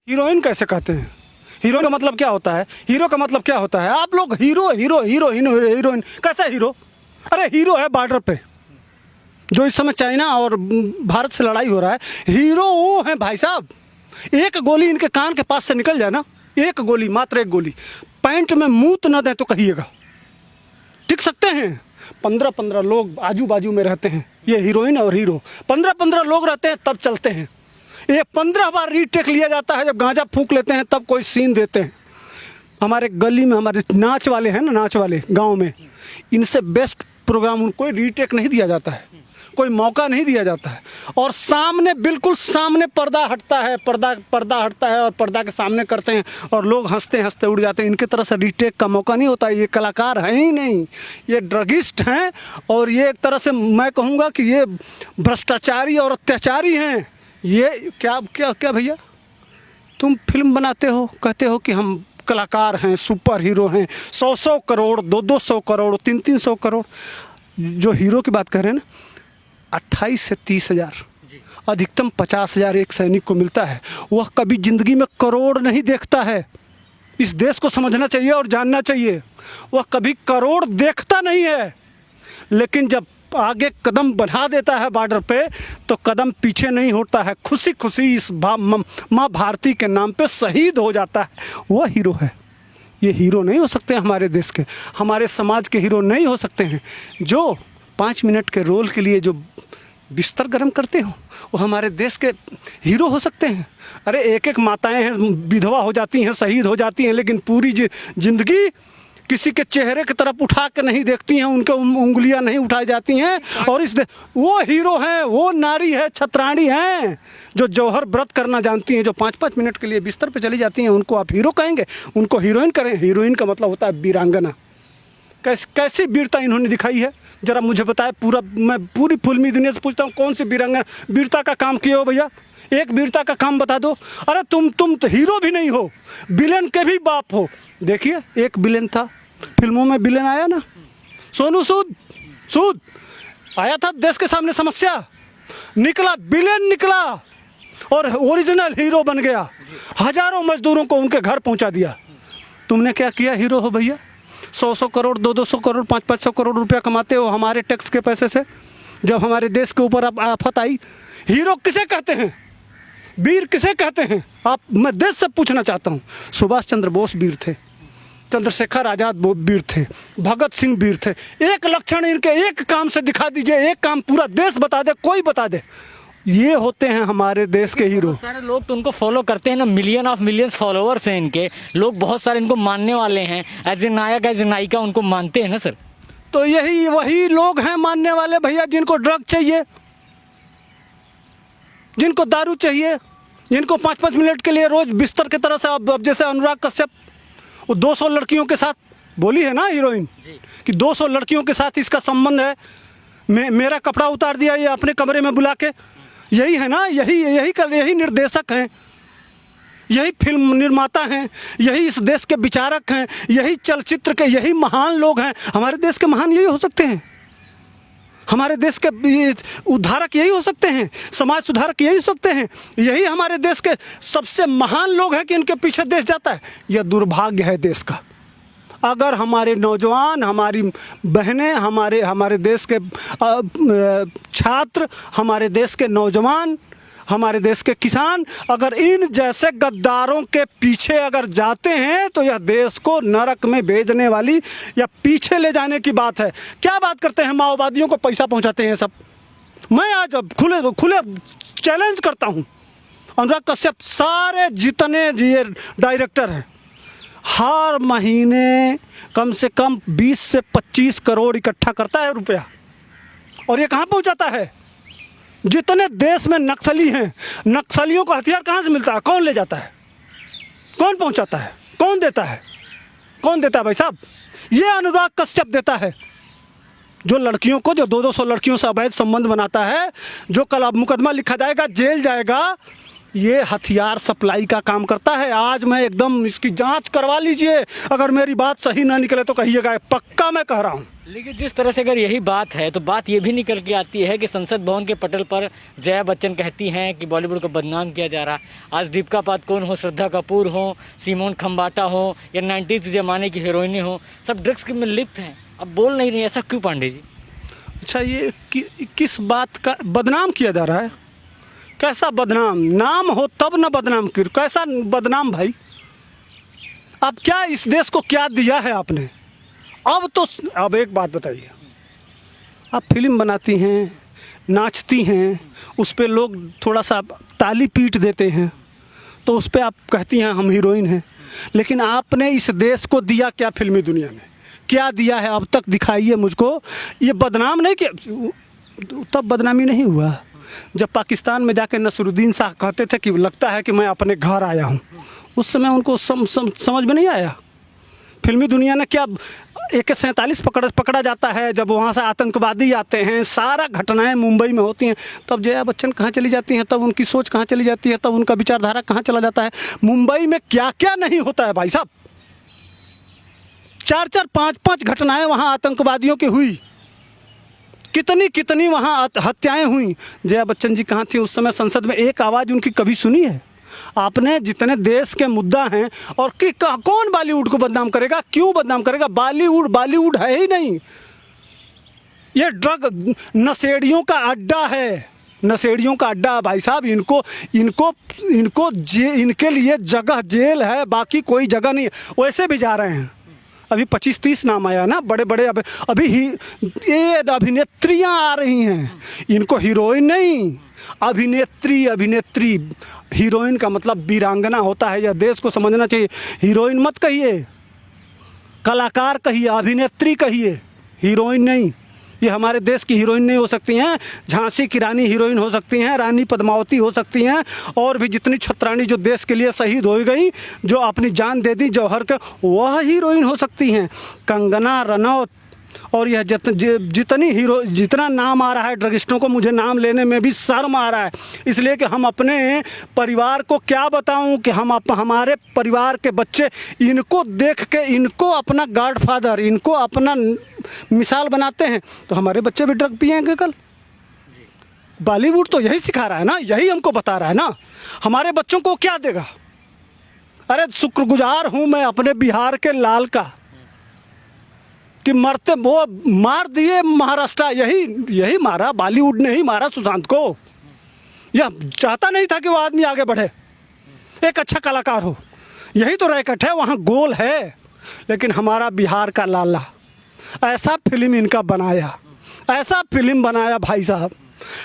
Heroine कैसे कहते हैं? हीरो का मतलब क्या होता है? हीरो का मतलब क्या होता है? आप लोग हीरो हीरो हीरोइन हीरोइन कैसा हीरो? अरे हीरो है बॉर्डर पे, जो इस समय चाइना और भारत से लड़ाई हो रहा है, हीरो वो है भाई साहब। एक गोली इनके कान के पास से निकल जाए ना, एक गोली, मात्र एक गोली, पैंट में मूत न दे तो कहिएगा, टिक सकते हैं? 15-15 लोग आजू बाजू में रहते हैं, ये हीरोइन और हीरो 15-15 लोग रहते हैं, तब चलते हैं। ये 15 बार रीटेक लिया जाता है, जब गांजा फूंक लेते हैं तब कोई सीन देते हैं। हमारे गली में हमारे नाच वाले हैं ना, नाच वाले गांव में, इनसे बेस्ट प्रोग्राम उनको रीटेक नहीं दिया जाता है, कोई मौका नहीं दिया जाता है। और सामने, बिल्कुल सामने पर्दा हटता है, पर्दा हटता है और पर्दा के सामने करते हैं और लोग हंसते हंसते उड़ जाते हैं। इनकी तरह से रीटेक का मौका नहीं होता। ये कलाकार हैं ही नहीं, ये ड्रगिस्ट हैं। और ये एक तरह से मैं कहूँगा कि ये भ्रष्टाचारी और अत्याचारी हैं। ये क्या क्या क्या भैया, तुम फिल्म बनाते हो, कहते हो कि हम कलाकार हैं, सुपर हीरो हैं, 100-100 करोड़, 200-200 करोड़, 300-300 करोड़। जो हीरो की बात कर रहे हैं ना, 28 से 30 हज़ार, अधिकतम 50 हज़ार एक सैनिक को मिलता है। वह कभी जिंदगी में करोड़ नहीं देखता है। इस देश को समझना चाहिए और जानना चाहिए, वह कभी करोड़ देखता नहीं है। लेकिन जब आगे कदम बढ़ा देता है बॉर्डर पे, तो कदम पीछे नहीं होता है, खुशी खुशी इस माँ भारती के नाम पे शहीद हो जाता है। वह हीरो है। ये हीरो नहीं हो सकते हमारे देश के, हमारे समाज के हीरो नहीं हो सकते हैं। जो 5 मिनट के रोल के लिए जो बिस्तर गर्म करते हो, वो हमारे देश के हीरो हो सकते हैं। अरे एक एक माताएं हैं, विधवा हो जाती हैं, शहीद हो जाती हैं, लेकिन पूरी जिंदगी किसी के चेहरे की तरफ उठा के नहीं देखती हैं, उनके उंगलियां नहीं उठाई जाती हैं। और वो हीरो हैं, वो नारी है, छत्राणी हैं, जो जौहर व्रत करना जानती हैं, जो 5-5 मिनट के लिए बिस्तर पे चली जाती हैं। उनको आप हीरो कहेंगे? उनको हीरोइन करें? हीरोइन का मतलब होता है वीरांगना। कैसी वीरता इन्होंने दिखाई है, जरा मुझे बताए। मैं पूरी फिल्मी दुनिया से पूछता हूँ, कौन सी वीरांगना वीरता का काम किए हो भैया? एक वीरता का काम बता दो। अरे तुम तो हीरो भी नहीं हो, विलेन के भी बाप हो। देखिए, एक विलेन था, फिल्मों में विलेन आया ना, सोनू सूद आया था, देश के सामने समस्या, निकला विलेन निकला और ओरिजिनल हीरो बन गया। हजारों मजदूरों को उनके घर पहुंचा दिया। तुमने क्या किया? हीरो हो भैया। 100-100 करोड़, 200-200 करोड़, 500-500 करोड़ रुपया कमाते हो हमारे टैक्स के पैसे से। जब हमारे देश के ऊपर अब आफत आई, हीरो किसे कहते हैं? वीर किसे कहते हैं? मैं देश से पूछना चाहता हूँ। सुभाष चंद्र बोस वीर थे, चंद्रशेखर आजाद वीर थे, भगत सिंह वीर थे। एक लक्षण इनके एक काम से दिखा दीजिए, एक काम पूरा देश बता दे, कोई बता दे। ये होते हैं हमारे देश के हीरो। सारे लोग तो उनको फॉलो करते हैं ना, मिलियंस फॉलोअर्स हैं इनके, लोग बहुत सारे इनको मानने वाले हैं, as a Nayak as a नायिका उनको मानते हैं ना सर। तो यही वही लोग हैं मानने वाले भैया, जिनको ड्रग चाहिए, जिनको दारू चाहिए, जिनको 5-5 मिनट के लिए रोज बिस्तर की तरह से, अब जैसे अनुराग कश्यप, वो 200 लड़कियों के साथ बोली है ना हीरोइन कि 200 लड़कियों के साथ इसका संबंध है, मेरा कपड़ा उतार दिया ये अपने कमरे में बुला के। यही है ना, यही निर्देशक हैं, यही फिल्म निर्माता हैं, यही इस देश के विचारक हैं, यही चलचित्र के यही महान लोग हैं। हमारे देश के महान यही हो सकते हैं, हमारे देश के उद्धारक यही हो सकते हैं, समाज सुधारक यही हो सकते हैं। यही हमारे देश के सबसे महान लोग हैं कि इनके पीछे देश जाता है। यह दुर्भाग्य है देश का। अगर हमारे नौजवान, हमारी बहनें, हमारे देश के छात्र, हमारे देश के नौजवान, हमारे देश के किसान अगर इन जैसे गद्दारों के पीछे अगर जाते हैं, तो यह देश को नरक में भेजने वाली या पीछे ले जाने की बात है। क्या बात करते हैं, माओवादियों को पैसा पहुंचाते हैं सब। मैं आज खुले चैलेंज करता हूं, अनुराग कश्यप सारे जितने ये डायरेक्टर हैं, हर महीने कम से कम 20 से 25 करोड़ इकट्ठा करता है रुपया, और ये कहाँ पहुंचाता है? जितने देश में नक्सली हैं, नक्सलियों को हथियार कहाँ से मिलता है? कौन ले जाता है? कौन पहुंचाता है? कौन देता है? कौन देता है भाई साहब? ये अनुराग कश्यप देता है, जो लड़कियों को, जो 200 लड़कियों से अवैध संबंध बनाता है, जो कल अब मुकदमा लिखा जाएगा, जेल जाएगा, ये हथियार सप्लाई का काम करता है। आज मैं एकदम इसकी जांच करवा लीजिए, अगर मेरी बात सही ना निकले तो कहिएगा, पक्का मैं कह रहा हूँ। लेकिन जिस तरह से अगर यही बात है तो बात ये भी निकल के आती है कि संसद भवन के पटल पर जया बच्चन कहती हैं कि बॉलीवुड को बदनाम किया जा रहा। आज दीपिका पादुकोण हो, श्रद्धा कपूर हो, सिमोन खम्बाटा हो या 90s ज़माने की हीरोइनें हो, सब ड्रग्स में लिप्त हैं। अब बोल नहीं रही, ऐसा क्यों पांडे जी? अच्छा, ये किस बात का बदनाम किया जा रहा है? कैसा बदनाम? नाम हो तब न बदनाम कर, कैसा बदनाम भाई? अब क्या इस देश को क्या दिया है आपने? अब एक बात बताइए, आप फिल्म बनाती हैं, नाचती हैं, उस पर लोग थोड़ा सा ताली पीट देते हैं तो उस पर आप कहती हैं हम हीरोइन हैं, लेकिन आपने इस देश को दिया क्या? फिल्मी दुनिया में क्या दिया है अब तक दिखाइए मुझको। ये बदनाम नहीं किया, तब बदनामी नहीं हुआ जब पाकिस्तान में जाके नसरुद्दीन शाह कहते थे कि लगता है कि मैं अपने घर आया हूँ। उस समय उनको समझ में नहीं आया। फिल्मी दुनिया ने क्या AK-47 पकड़ा जाता है, जब वहाँ से आतंकवादी आते हैं, सारा घटनाएं मुंबई में होती हैं, तब जया बच्चन कहाँ चली जाती हैं, तब उनकी सोच कहाँ चली जाती है, तब उनका विचारधारा कहाँ चला जाता है। मुंबई में क्या क्या नहीं होता है भाई साहब। 4-4, 5-5 घटनाएं वहाँ आतंकवादियों की हुई, कितनी वहाँ हत्याएं हुई। जया बच्चन जी कहाँ थी उस समय? संसद में एक आवाज़ उनकी कभी सुनी है आपने? जितने देश के मुद्दा हैं, और कि कौन बॉलीवुड को बदनाम करेगा? क्यों बदनाम करेगा? बॉलीवुड है ही नहीं। ये ड्रग नशेड़ियों का अड्डा है, नशेड़ियों का अड्डा भाई साहब। इनके लिए जगह जेल है, बाकी कोई जगह नहीं। वैसे भी जा रहे हैं, अभी 25-30 नाम आया ना, बड़े बड़े। अभी ये अभिनेत्रियां आ रही हैं, इनको हीरोइन नहीं, अभिनेत्री। हीरोइन का मतलब वीरांगना होता है, यह देश को समझना चाहिए। हीरोइन मत कहिए, कलाकार कहिए, अभिनेत्री कहिए, हीरोइन नहीं। ये हमारे देश की हीरोइन नहीं हो सकती हैं। झांसी की रानी हीरोइन हो सकती हैं, रानी पद्मावती हो सकती हैं, और भी जितनी छत्राणी जो देश के लिए शहीद हो गई, जो अपनी जान दे दी जौहर के, वह हीरोइन हो सकती हैं। कंगना रनौत और यह जितना नाम आ रहा है ड्रगिस्टों को, मुझे नाम लेने में भी शर्म आ रहा है, इसलिए कि हम अपने परिवार को क्या बताऊं कि हमारे परिवार के बच्चे इनको देख के, इनको अपना गॉडफादर, इनको अपना मिसाल बनाते हैं, तो हमारे बच्चे भी ड्रग पिएंगे कल। बॉलीवुड तो यही सिखा रहा है ना, यही हमको बता रहा है ना। हमारे बच्चों को क्या देगा? अरे शुक्रगुजार हूँ मैं अपने बिहार के लाल का कि मरते वो मार दिए महाराष्ट्र, यही मारा, बॉलीवुड ने ही मारा सुशांत को। यह चाहता नहीं था कि वो आदमी आगे बढ़े, एक अच्छा कलाकार हो, यही तो रैकेट है, वहाँ गोल है। लेकिन हमारा बिहार का लाला ऐसा फिल्म इनका बनाया, ऐसा फिल्म बनाया भाई साहब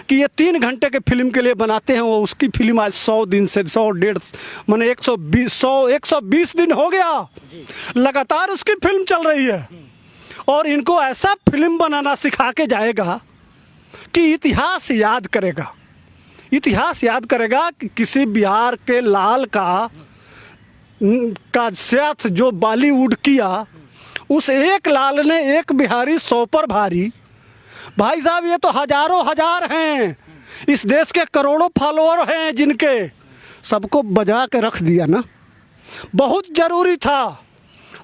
कि ये 3 घंटे के फिल्म के लिए बनाते हैं, वो उसकी फिल्म आज 100 दिन से 100-150 मैंने 120 दिन हो गया लगातार उसकी फिल्म चल रही है। और इनको ऐसा फिल्म बनाना सिखा के जाएगा कि इतिहास याद करेगा, इतिहास याद करेगा कि किसी बिहार के लाल का साथ जो बॉलीवुड किया, उस एक लाल ने एक बिहारी 100 पर भारी। भाई साहब ये तो हजारों हजार हैं, इस देश के करोड़ों फॉलोअर हैं, जिनके सबको बजा के रख दिया ना। बहुत जरूरी था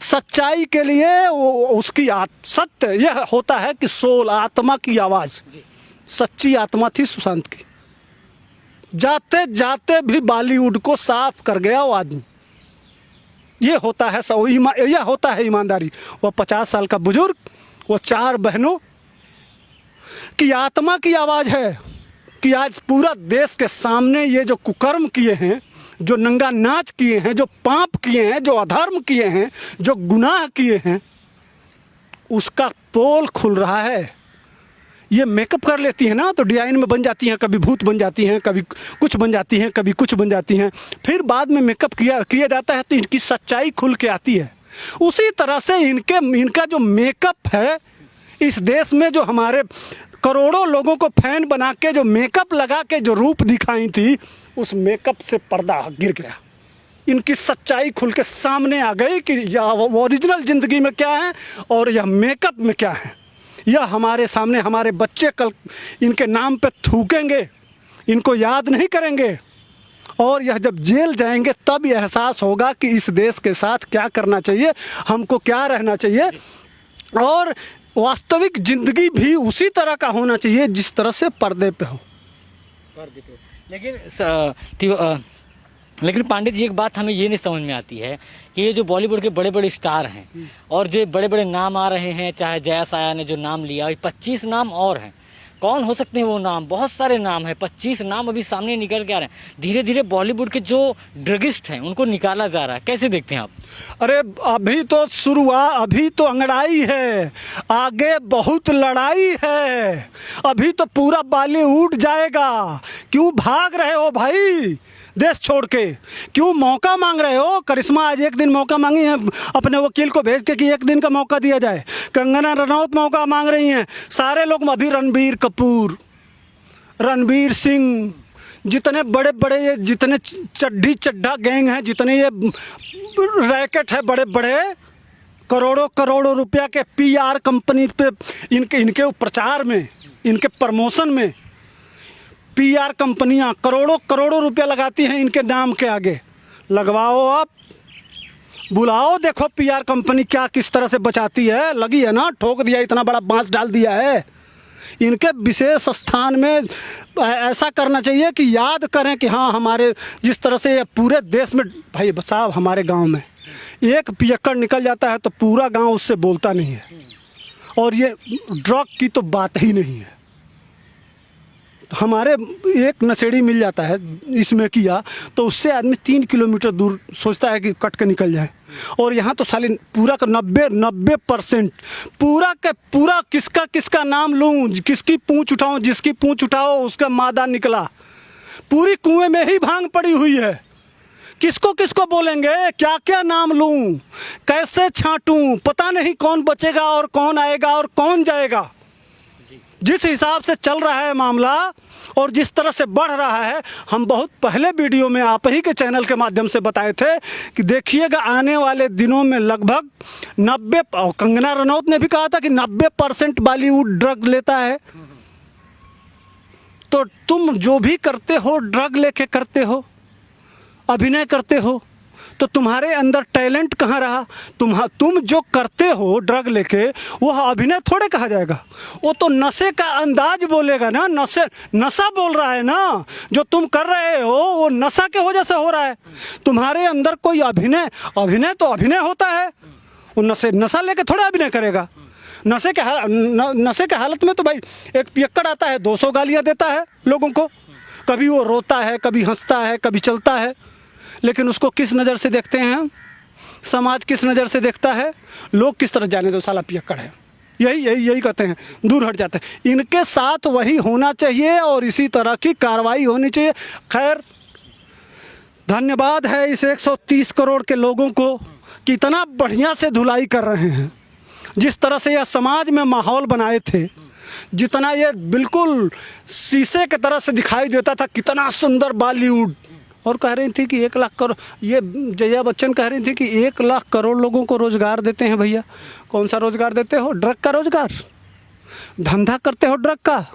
सच्चाई के लिए उसकी सत्य यह होता है कि सोल, आत्मा की आवाज़, सच्ची आत्मा थी सुशांत की। जाते जाते भी बॉलीवुड को साफ कर गया वो आदमी। ये होता है यह होता है ईमानदारी। वह 50 साल का बुजुर्ग, वो 4 बहनों की आत्मा की आवाज़ है कि आज पूरा देश के सामने ये जो कुकर्म किए हैं, जो नंगा नाच किए हैं, जो पाप किए हैं, जो अधर्म किए हैं, जो गुनाह किए हैं, उसका पोल खुल रहा है। ये मेकअप कर लेती है ना तो डिजाइन में बन जाती हैं, कभी भूत बन जाती हैं, कभी कुछ बन जाती हैं, कभी कुछ बन जाती हैं, फिर बाद में मेकअप किया जाता है तो इनकी सच्चाई खुल के आती है। उसी तरह से इनका जो मेकअप है, इस देश में जो हमारे करोड़ों लोगों को फैन बना के जो मेकअप लगा के जो रूप दिखाई थी, उस मेकअप से पर्दा गिर गया। इनकी सच्चाई खुल के सामने आ गई कि यह ओरिजिनल ज़िंदगी में क्या है और यह मेकअप में क्या है। यह हमारे सामने, हमारे बच्चे कल इनके नाम पे थूकेंगे, इनको याद नहीं करेंगे। और यह जब जेल जाएंगे तब ये एहसास होगा कि इस देश के साथ क्या करना चाहिए, हमको क्या रहना चाहिए, और वास्तविक ज़िंदगी भी उसी तरह का होना चाहिए जिस तरह से पर्दे पे हो। लेकिन पांडे जी, एक बात हमें ये नहीं समझ में आती है कि ये जो बॉलीवुड के बड़े बड़े स्टार हैं और जो बड़े बड़े नाम आ रहे हैं, चाहे जया साया ने जो नाम लिया, 25 नाम और हैं, कौन हो सकते हैं वो नाम? बहुत सारे नाम हैं, 25 नाम अभी सामने निकल के आ रहे हैं। धीरे धीरे बॉलीवुड के जो ड्रगिस्ट हैं उनको निकाला जा रहा है, कैसे देखते हैं आप? अरे अभी तो शुरुआत, अभी तो अंगड़ाई है, आगे बहुत लड़ाई है। अभी तो पूरा बॉलीवुड जाएगा। क्यों भाग रहे हो भाई देश छोड़ के? क्यों मौका मांग रहे हो? करिश्मा आज एक दिन मौका मांगी है अपने वकील को भेज के कि एक दिन का मौका दिया जाए। कंगना रनौत मौका मांग रही हैं, सारे लोग। अभी रणबीर कपूर, रणबीर सिंह, जितने बड़े बड़े ये जितने चड्ढी चड्ढा गैंग हैं, जितने ये रैकेट है बड़े बड़े, करोड़ों करोड़ों रुपया के PR कंपनी पे इनके प्रचार में, इनके प्रमोशन में PR कंपनियां करोड़ों करोड़ों रुपया लगाती हैं इनके नाम के आगे। लगवाओ आप, बुलाओ, देखो PR कंपनी क्या किस तरह से बचाती है। लगी है ना, ठोक दिया, इतना बड़ा बांस डाल दिया है। इनके विशेष स्थान में ऐसा करना चाहिए कि याद करें कि हाँ, हमारे जिस तरह से पूरे देश में, भाई साहब, हमारे गांव में एक पियक्कड़ निकल जाता है तो पूरा गांव उससे बोलता नहीं है, और ये ड्रग की तो बात ही नहीं है। हमारे एक नशेड़ी मिल जाता है इसमें किया तो उससे आदमी 3 किलोमीटर दूर सोचता है कि कट के निकल जाए, और यहाँ तो साले पूरा का 90% पूरा के पूरा किसका किसका नाम लूँ, किसकी पूँछ उठाऊँ, जिसकी पूँछ उठाओ उसका मादा निकला। पूरी कुएं में ही भांग पड़ी हुई है। किसको किसको बोलेंगे, क्या क्या नाम लूँ, कैसे छांटूँ, पता नहीं कौन बचेगा और कौन आएगा और कौन जाएगा। जिस हिसाब से चल रहा है मामला और जिस तरह से बढ़ रहा है, हम बहुत पहले वीडियो में आप ही के चैनल के माध्यम से बताए थे कि देखिएगा आने वाले दिनों में लगभग 90, और कंगना रनौत ने भी कहा था कि 90% बॉलीवुड ड्रग लेता है। तो तुम जो भी करते हो ड्रग लेके करते हो, अभिनय करते हो, तो तुम्हारे अंदर टैलेंट कहाँ रहा? तुम जो करते हो ड्रग लेके, वह अभिनय थोड़े कहा जाएगा। वो तो नशे का अंदाज बोलेगा ना, नशा बोल रहा है ना। जो तुम कर रहे हो वो नशा के वजह से हो रहा है। तुम्हारे अंदर कोई अभिनय तो अभिनय होता है। वो नशा लेके थोड़े अभिनय करेगा। नशे के हालत में तो भाई एक पियक्कड़ आता है, 200 गालियाँ देता है लोगों को। कभी वो रोता है, कभी हंसता है, कभी चलता है, लेकिन उसको किस नज़र से देखते हैं, समाज किस नज़र से देखता है, लोग किस तरह, जाने दो साला पियक्कड़ है, यही कहते हैं, दूर हट जाते हैं। इनके साथ वही होना चाहिए और इसी तरह की कार्रवाई होनी चाहिए। खैर, धन्यवाद है इस 130 करोड़ के लोगों को कि इतना बढ़िया से धुलाई कर रहे हैं। जिस तरह से यह समाज में माहौल बनाए थे, जितना ये बिल्कुल शीशे की तरह से दिखाई देता था, कितना सुंदर बॉलीवुड। और कह रही थी कि 1 लाख करोड़, ये जया बच्चन कह रही थी कि 1 लाख करोड़ लोगों को रोज़गार देते हैं। भैया कौन सा रोज़गार देते हो? ड्रग का रोज़गार, धंधा करते हो ड्रग का।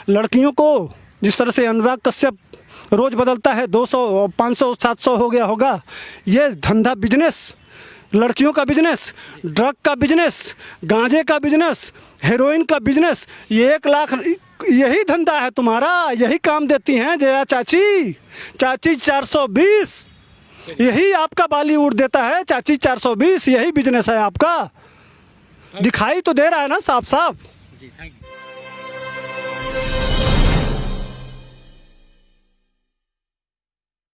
लड़कियों को जिस तरह से अनुराग कश्यप रोज़ बदलता है, 200 500 700 हो गया होगा, ये धंधा, बिजनेस, लड़कियों का बिजनेस, ड्रग का बिजनेस, गांजे का बिजनेस, हेरोइन का बिजनेस, ये 1 लाख, यही धंधा है तुम्हारा, यही काम देती हैं जया चाची 420, यही आपका बॉलीवुड देता है चाची 420, यही बिजनेस है आपका। दिखाई तो दे रहा है ना साफ साफ। जी, थैंक यू।